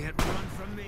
can't run from me.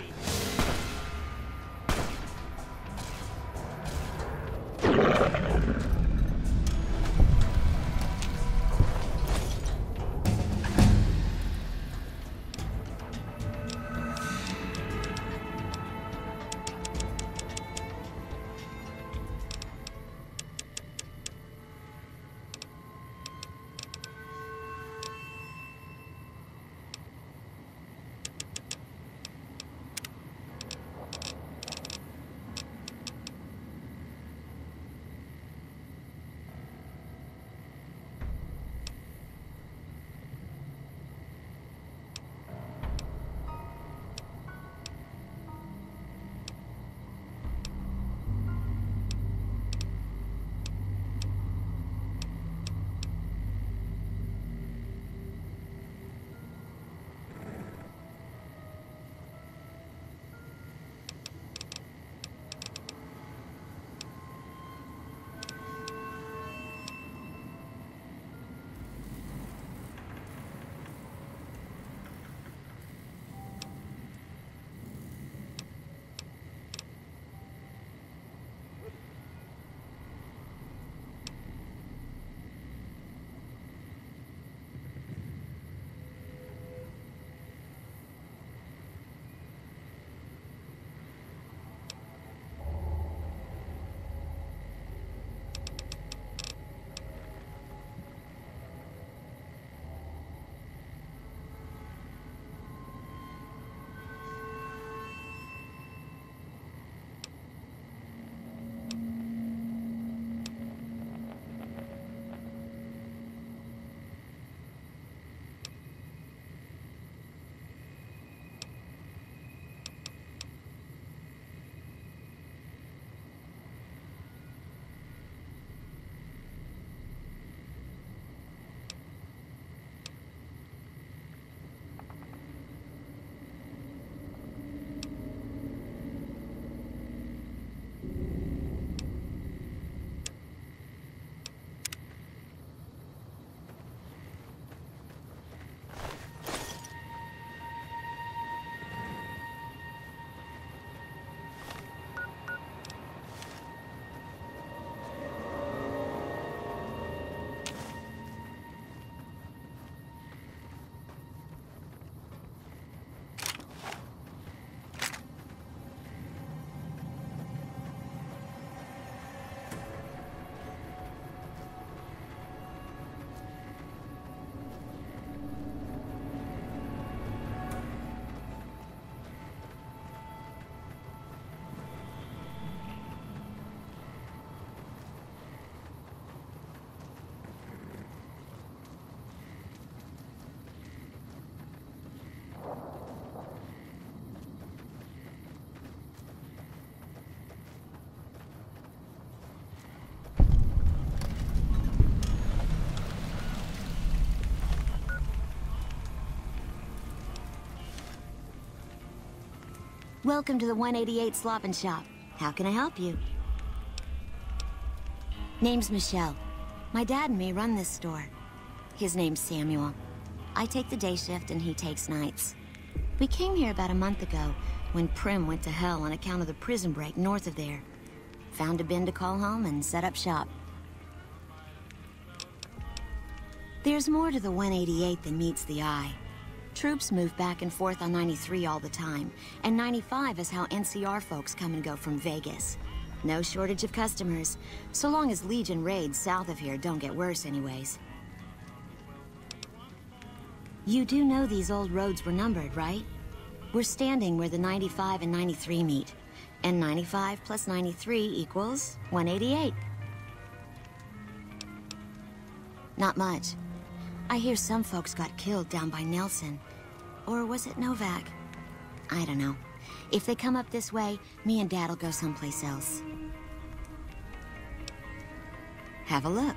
Welcome to the 188 Slop and Shop. How can I help you? Name's Michelle. My dad and me run this store. His name's Samuel. I take the day shift and he takes nights. We came here about a month ago when Prim went to hell on account of the prison break north of there. Found a bin to call home and set up shop. There's more to the 188 than meets the eye. Troops move back and forth on 93 all the time, and 95 is how NCR folks come and go from Vegas. No shortage of customers, so long as Legion raids south of here don't get worse anyways. You do know these old roads were numbered, right? We're standing where the 95 and 93 meet, and 95 plus 93 equals 188. Not much. I hear some folks got killed down by Nelson. Or was it Novak? I don't know. If they come up this way, me and Dad'll go someplace else. Have a look.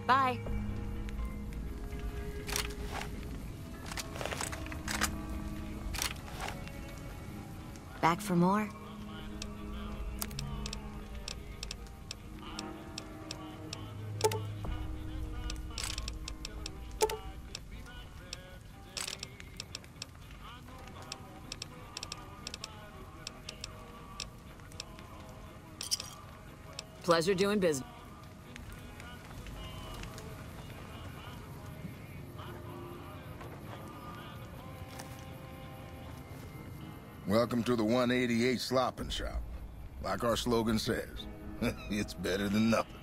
Bye. Back for more? Pleasure doing business. Welcome to the 188 Slopping Shop. Like our slogan says, it's better than nothing.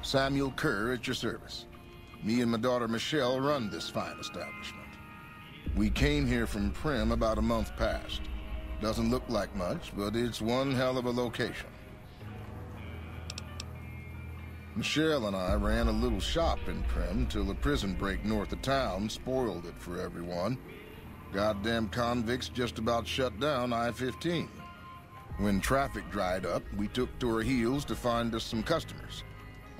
Samuel Kerr at your service. Me and my daughter Michelle run this fine establishment. We came here from Primm about a month past. Doesn't look like much, but it's one hell of a location. Michelle and I ran a little shop in Primm till a prison break north of town spoiled it for everyone. Goddamn convicts just about shut down I-15. When traffic dried up, we took to our heels to find us some customers.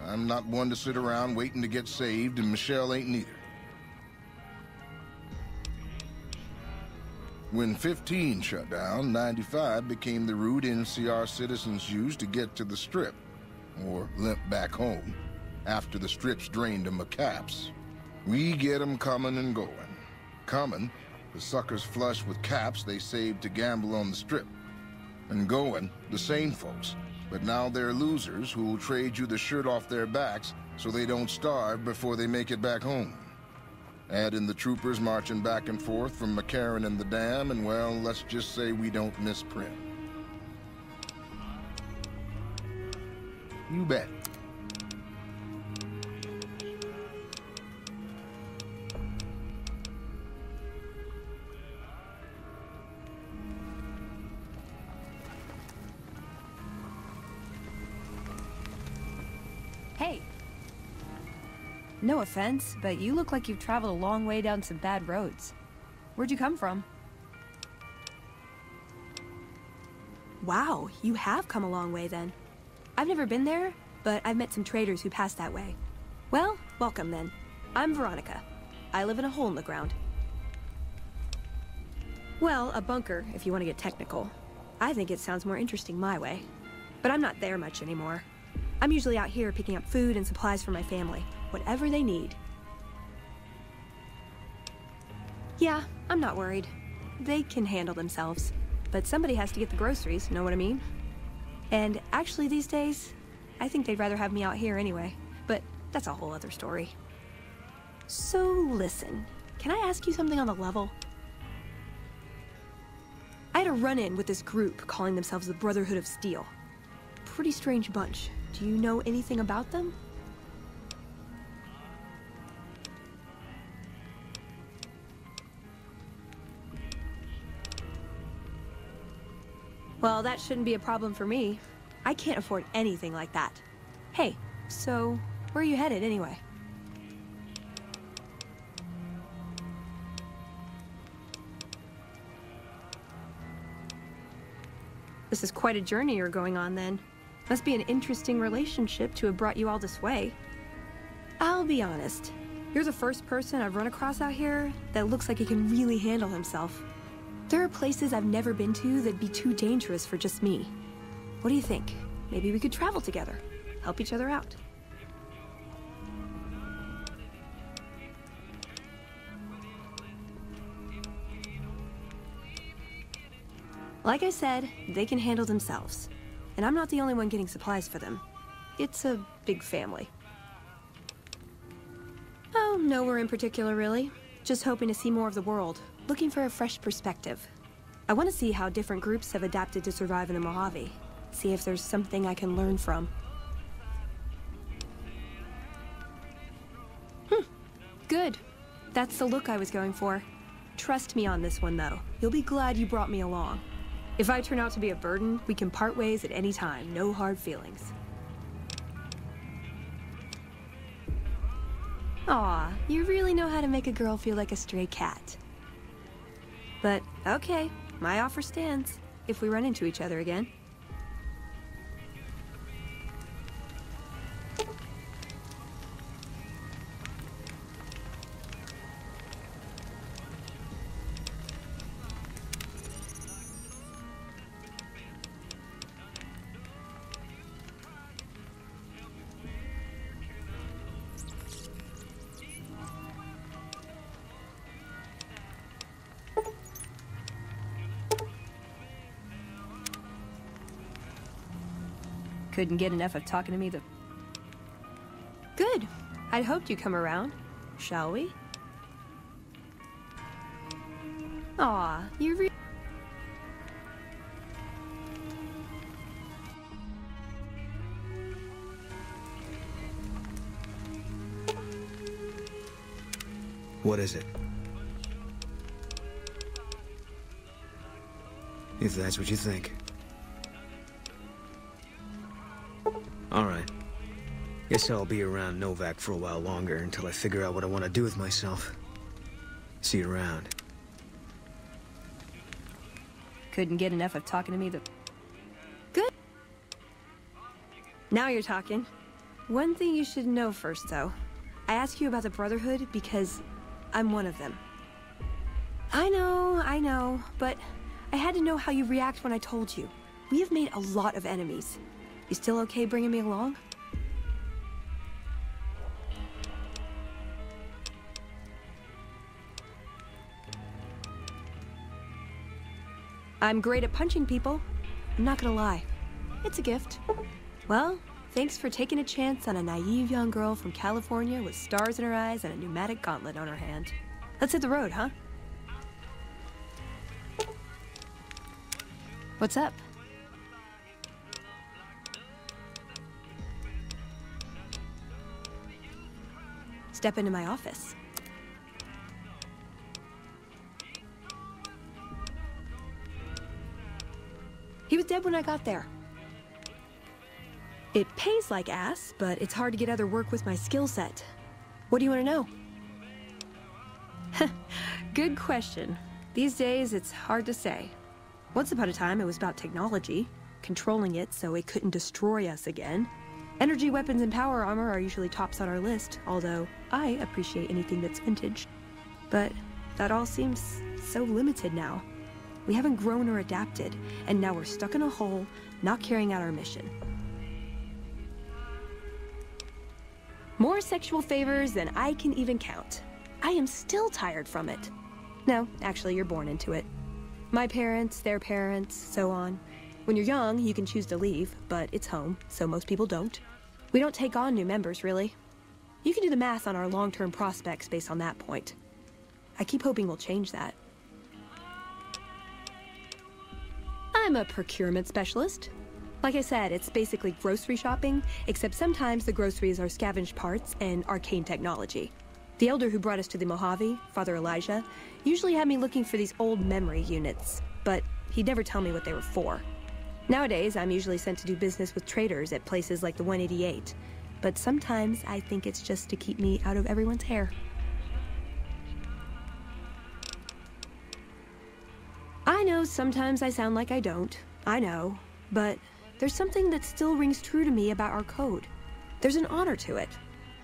I'm not one to sit around waiting to get saved, and Michelle ain't neither. When 15 shut down, 95 became the route NCR citizens used to get to the Strip, or limp back home, after the Strip's drained them of caps. We get 'em coming and going. Coming, the suckers flush with caps they saved to gamble on the Strip. And going, the same folks, but now they're losers who'll trade you the shirt off their backs so they don't starve before they make it back home. Add in the troopers marching back and forth from McCarran and the Dam, and well, let's just say we don't miss Primm. You bet. Hey. No offense, but you look like you've traveled a long way down some bad roads. Where'd you come from? Wow, you have come a long way then. I've never been there, but I've met some traders who pass that way. Well, welcome then. I'm Veronica. I live in a hole in the ground. Well, a bunker, if you want to get technical. I think it sounds more interesting my way. But I'm not there much anymore. I'm usually out here picking up food and supplies for my family. Whatever they need. Yeah, I'm not worried. They can handle themselves. But somebody has to get the groceries, know what I mean? And actually these days, I think they'd rather have me out here anyway. But that's a whole other story. So listen, can I ask you something on the level? I had a run-in with this group calling themselves the Brotherhood of Steel. Pretty strange bunch. Do you know anything about them? Well, that shouldn't be a problem for me. I can't afford anything like that. Hey, so where are you headed anyway? This is quite a journey you're going on then. Must be an interesting relationship to have brought you all this way. I'll be honest. You're the first person I've run across out here that looks like he can really handle himself. There are places I've never been to that'd be too dangerous for just me. What do you think? Maybe we could travel together, help each other out. Like I said, they can handle themselves. And I'm not the only one getting supplies for them. It's a big family. Oh, nowhere in particular, really. Just hoping to see more of the world. Looking for a fresh perspective. I want to see how different groups have adapted to survive in the Mojave. See if there's something I can learn from. Good. That's the look I was going for. Trust me on this one, though. You'll be glad you brought me along. If I turn out to be a burden, we can part ways at any time. No hard feelings. Aw, you really know how to make a girl feel like a stray cat. But, okay, my offer stands, if we run into each other again. Couldn't get enough of talking to me the... Good. I'd hoped you'd come around. Shall we? Aw, you What is it? If that's what you think. Alright. Guess I'll be around Novak for a while longer until I figure out what I want to do with myself. See you around. couldn't get enough of talking to me the... Good. Now you're talking. One thing you should know first, though. I ask you about the Brotherhood because I'm one of them. I know, but I had to know how you react when I told you. We have made a lot of enemies. You still okay bringing me along? I'm great at punching people. I'm not gonna lie. It's a gift. Well, thanks for taking a chance on a naive young girl from California with stars in her eyes and a pneumatic gauntlet on her hand. Let's hit the road, huh? What's up? Step into my office. He was dead when I got there. It pays like ass, but it's hard to get other work with my skill set. What do you want to know? Good question. These days, it's hard to say. Once upon a time, it was about technology, controlling it so it couldn't destroy us again. Energy weapons and power armor are usually tops on our list, although I appreciate anything that's vintage. But that all seems so limited now. We haven't grown or adapted, and now we're stuck in a hole, not carrying out our mission. More sexual favors than I can even count. I am still tired from it. No, actually, you're born into it. My parents, their parents, so on. When you're young, you can choose to leave, but it's home, so most people don't. We don't take on new members, really. You can do the math on our long-term prospects based on that point. I keep hoping we'll change that. I'm a procurement specialist. Like I said, it's basically grocery shopping, except sometimes the groceries are scavenged parts and arcane technology. The elder who brought us to the Mojave, Father Elijah, usually had me looking for these old memory units, but he'd never tell me what they were for. Nowadays, I'm usually sent to do business with traders at places like the 188, but sometimes I think it's just to keep me out of everyone's hair. I know sometimes I sound like I don't, I know, but there's something that still rings true to me about our code. There's an honor to it.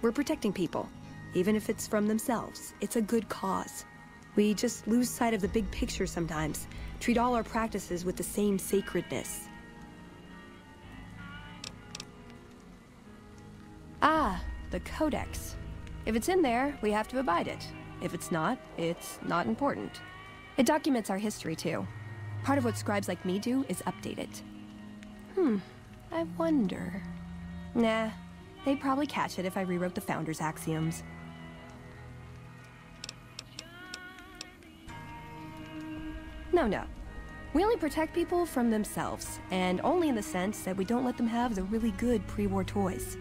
We're protecting people. Even if it's from themselves, it's a good cause. We just lose sight of the big picture sometimes, treat all our practices with the same sacredness. Ah, the Codex. If it's in there, we have to abide it. If it's not not important. It documents our history, too. Part of what scribes like me do is update it. I wonder... Nah, they'd probably catch it if I rewrote the Founder's Axioms. No. We only protect people from themselves, and only in the sense that we don't let them have the really good pre-war toys.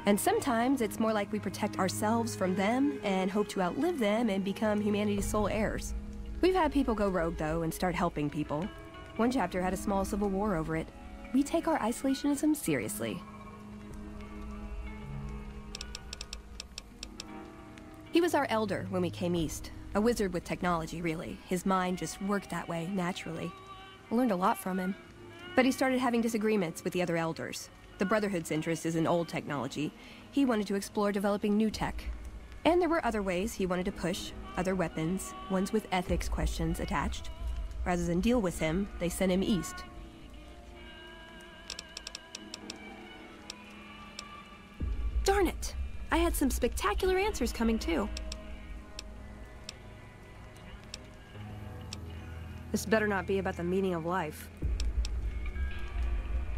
And sometimes it's more like we protect ourselves from them and hope to outlive them and become humanity's sole heirs. We've had people go rogue, though, and start helping people. One chapter had a small civil war over it. We take our isolationism seriously. He was our elder when we came east. A wizard with technology, really. His mind just worked that way, naturally. I learned a lot from him. But he started having disagreements with the other elders. The Brotherhood's interest is in old technology. He wanted to explore developing new tech. And there were other ways he wanted to push, other weapons, ones with ethics questions attached. Rather than deal with him, they sent him east. Darn it! I had some spectacular answers coming, too. This better not be about the meaning of life.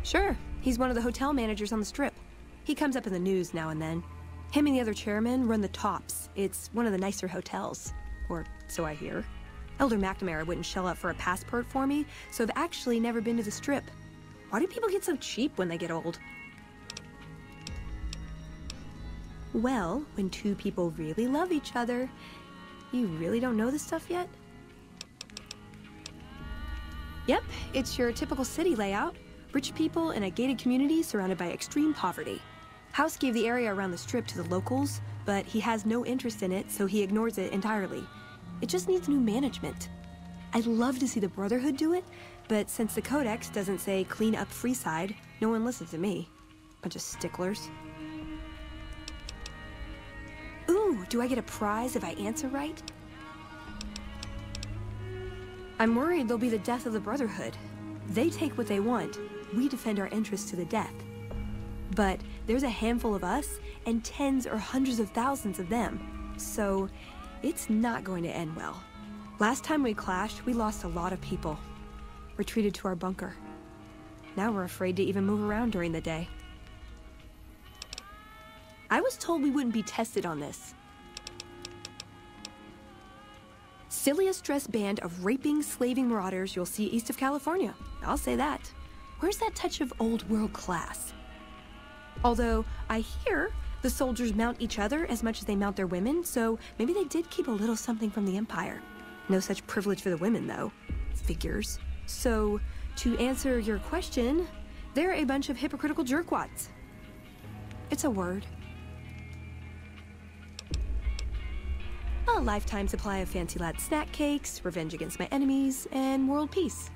Sure, He's one of the hotel managers on the Strip. He comes up in the news now and then. Him and the other chairman run the Tops. It's one of the nicer hotels. Or so I hear. Elder McNamara wouldn't shell out for a passport for me, so I've actually never been to the Strip. Why do people get so cheap when they get old? Well, when two people really love each other, you really don't know this stuff yet? Yep, it's your typical city layout. Rich people in a gated community surrounded by extreme poverty. House gave the area around the Strip to the locals, but he has no interest in it, so he ignores it entirely. It just needs new management. I'd love to see the Brotherhood do it, but since the Codex doesn't say clean up Freeside, no one listens to me. Bunch of sticklers. Ooh, do I get a prize if I answer right? I'm worried there'll be the death of the Brotherhood. They take what they want. We defend our interests to the death. But there's a handful of us and tens or hundreds of thousands of them. So it's not going to end well. Last time we clashed, we lost a lot of people. Retreated to our bunker. Now we're afraid to even move around during the day. I was told we wouldn't be tested on this. Silliest dressed band of raping, slaving marauders you'll see east of California. I'll say that. Where's that touch of old world class? Although, I hear the soldiers mount each other as much as they mount their women, so maybe they did keep a little something from the Empire. No such privilege for the women, though. Figures. So, to answer your question, they're a bunch of hypocritical jerkwads. It's a word. A lifetime supply of fancy lad snack cakes, revenge against my enemies, and world peace.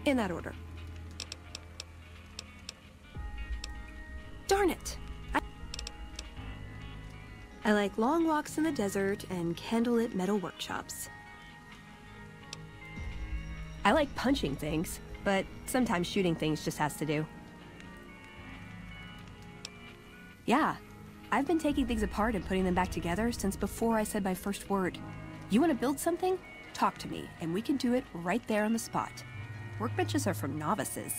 In that order. Darn it! I like long walks in the desert and candlelit metal workshops. I like punching things, but sometimes shooting things just has to do. Yeah, I've been taking things apart and putting them back together since before I said my first word. You want to build something? Talk to me, and we can do it right there on the spot. Workbenches are for novices.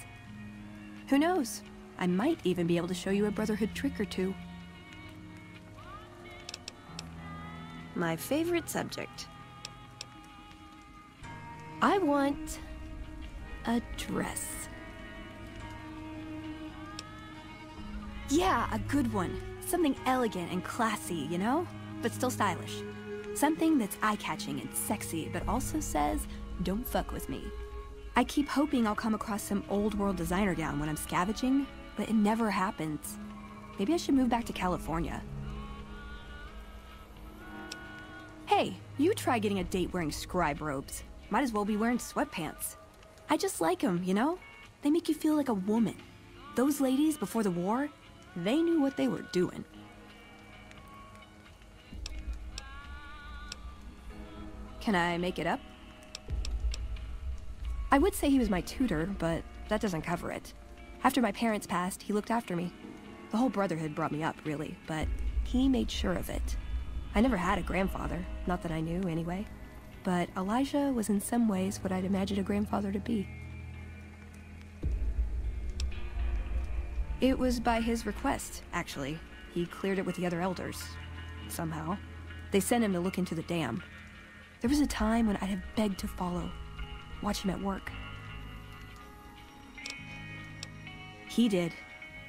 Who knows? I might even be able to show you a Brotherhood trick or two. My favorite subject. I want a dress. Yeah, a good one. Something elegant and classy, you know? But still stylish. Something that's eye-catching and sexy, but also says, don't fuck with me. I keep hoping I'll come across some old-world designer gown when I'm scavenging, but it never happens. Maybe I should move back to California. Hey, you try getting a date wearing scribe robes. Might as well be wearing sweatpants. I just like them, you know? They make you feel like a woman. Those ladies before the war, they knew what they were doing. Can I make it up? I would say he was my tutor, but that doesn't cover it. After my parents passed, he looked after me. The whole Brotherhood brought me up, really, but he made sure of it. I never had a grandfather, not that I knew anyway. But Elijah was in some ways what I'd imagine a grandfather to be. It was by his request, actually. He cleared it with the other elders. Somehow. They sent him to look into the dam. There was a time when I'd have begged to follow, watch him at work. He did.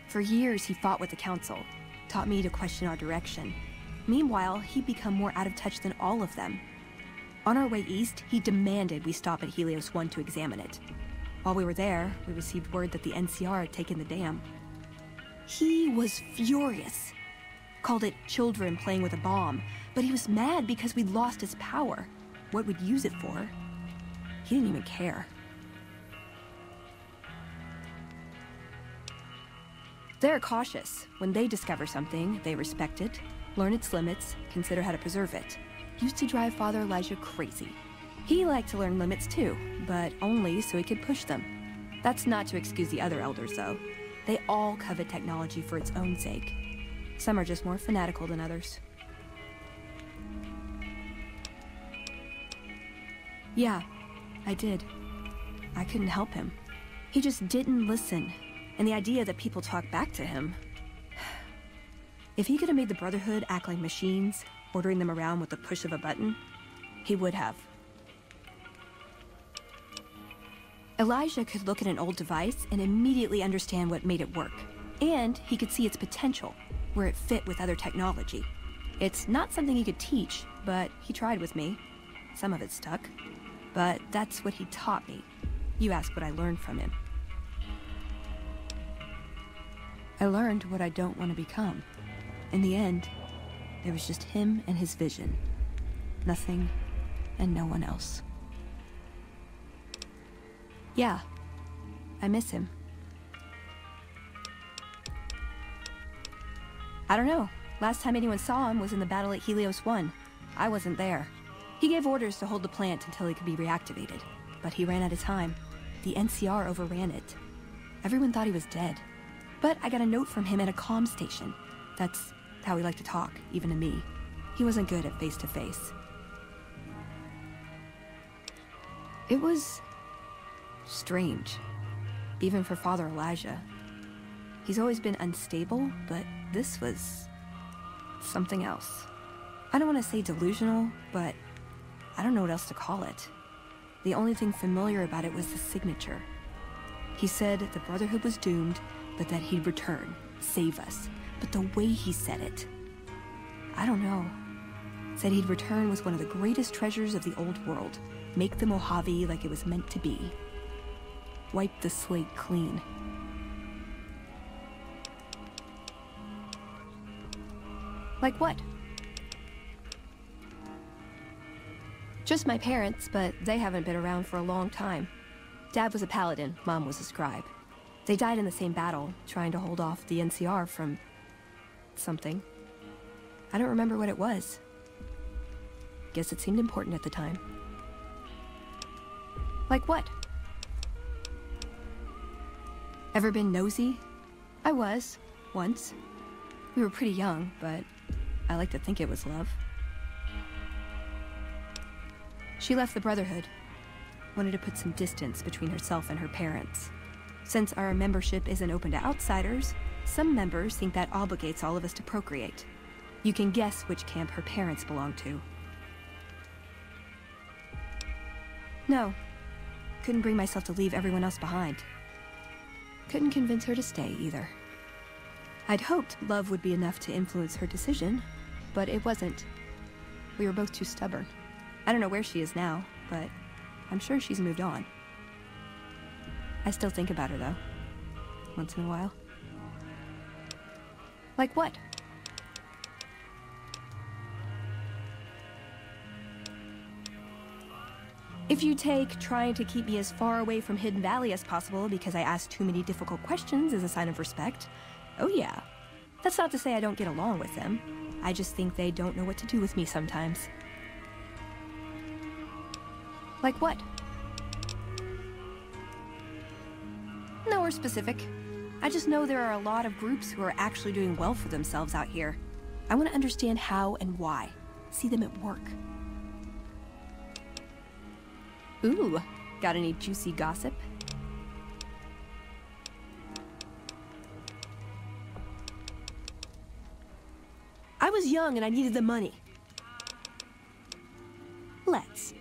For years he fought with the council, taught me to question our direction. Meanwhile, he'd become more out of touch than all of them. On our way east, he demanded we stop at Helios 1 to examine it. While we were there, we received word that the NCR had taken the dam. He was furious. Called it children playing with a bomb, but he was mad because we'd lost his power. What we'd use it for. He didn't even care. They're cautious. When they discover something, they respect it, learn its limits, consider how to preserve it. Used to drive Father Elijah crazy. He liked to learn limits too, but only so he could push them. That's not to excuse the other elders, though. They all covet technology for its own sake. Some are just more fanatical than others. Yeah, I did. I couldn't help him. He just didn't listen. And the idea that people talk back to him. If he could have made the Brotherhood act like machines, ordering them around with the push of a button, he would have. Elijah could look at an old device and immediately understand what made it work. And he could see its potential, where it fit with other technology. It's not something he could teach, but he tried with me. Some of it stuck. But that's what he taught me. You ask what I learned from him. I learned what I don't want to become. In the end, there was just him and his vision. Nothing and no one else. Yeah, I miss him. I don't know. Last time anyone saw him was in the battle at Helios 1. I wasn't there. He gave orders to hold the plant until it could be reactivated. But he ran out of time. The NCR overran it. Everyone thought he was dead. But I got a note from him at a comm station. That's how he liked to talk, even to me. He wasn't good at face-to-face. It was strange, even for Father Elijah. He's always been unstable, but this was something else. I don't want to say delusional, but I don't know what else to call it. The only thing familiar about it was the signature. He said the Brotherhood was doomed, but that he'd return, save us. But the way he said it, I don't know. Said he'd return with one of the greatest treasures of the old world. Make the Mojave like it was meant to be. Wipe the slate clean. Like what? Just my parents, but they haven't been around for a long time. Dad was a paladin, Mom was a scribe. They died in the same battle, trying to hold off the NCR from something. I don't remember what it was. Guess it seemed important at the time. Like what? Ever been nosy? I was, once. We were pretty young, but I like to think it was love. She left the Brotherhood. Wanted to put some distance between herself and her parents. Since our membership isn't open to outsiders, some members think that obligates all of us to procreate. You can guess which camp her parents belong to. No. Couldn't bring myself to leave everyone else behind. Couldn't convince her to stay, either. I'd hoped love would be enough to influence her decision, but it wasn't. We were both too stubborn. I don't know where she is now, but I'm sure she's moved on. I still think about her, though. Once in a while. Like what? If you take trying to keep me as far away from Hidden Valley as possible because I ask too many difficult questions as a sign of respect, oh yeah. That's not to say I don't get along with them. I just think they don't know what to do with me sometimes. Like what? Nowhere specific. I just know there are a lot of groups who are actually doing well for themselves out here. I want to understand how and why. See them at work. Ooh, got any juicy gossip? I was young and I needed the money. Let's.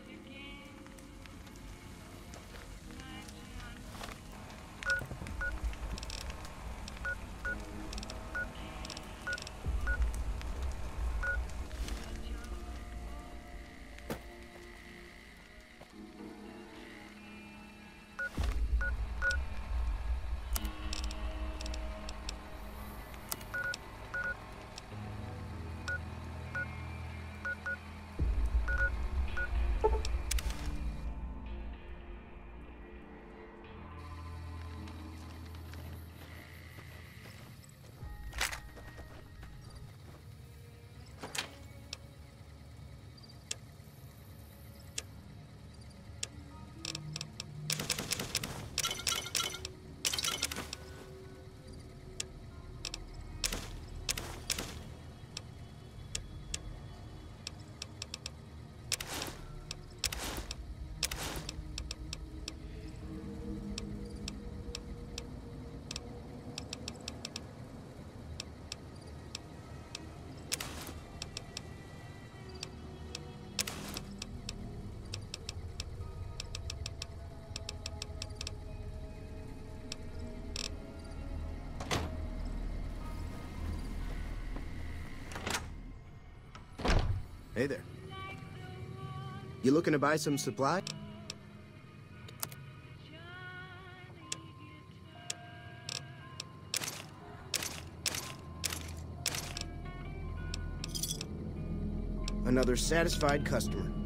Hey there. You looking to buy some supply? Another satisfied customer.